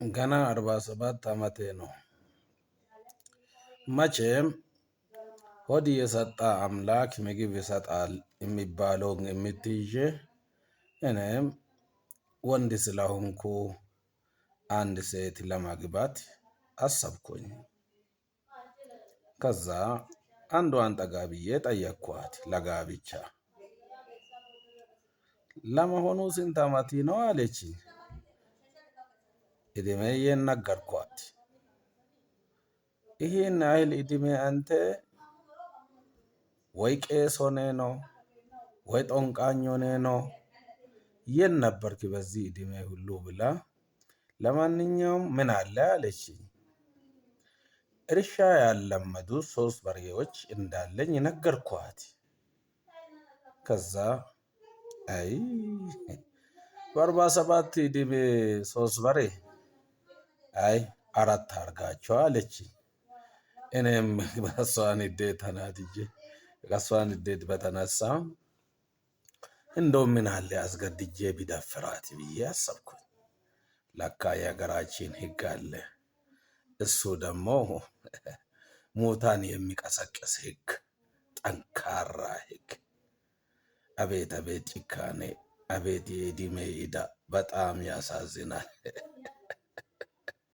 ገና 47 ዓመቴ ነው። መቼም ሆድ የሰጠ አምላክ ምግብ ይሰጣል የሚባለውን ግምት ይዤ እኔም ወንድ ስለሆንኩ አንድ ሴት ለማግባት አሰብኩኝ። ከዛ አንዷን ጠጋ ብዬ ጠየቅኳት ለጋብቻ። ለመሆኑ ስንት ዓመት ነው አለችኝ። እድሜዬን ነገርኳት። ይሄን ያህል እድሜ አንተ ወይ ቄስ ሆነ ነው ወይ ጦንቃኝ ሆነ ነው? የት ነበርክ በዚህ እድሜ ሁሉ ብላ ለማንኛውም ምን አለ አለችኝ። እርሻ ያለመዱ 3 በሬዎች እንዳለኝ ነገርኳት። ከዛ አይ በ47 እድሜ 3 በሬ አይ 4 አርጋቸው አለችኝ። እኔም በሷ ንዴት ተናድጄ ከሷ ንዴት በተነሳ እንደው ምን አለ አስገድጄ ቢደፍራት ብዬ አሰብኩኝ። ለካ የሀገራችን ሕግ አለ። እሱ ደግሞ ሙታን የሚቀሰቅስ ሕግ፣ ጠንካራ ሕግ። አቤት አቤት ጭካኔ! አቤት የዕድሜ ዕዳ! በጣም ያሳዝናል።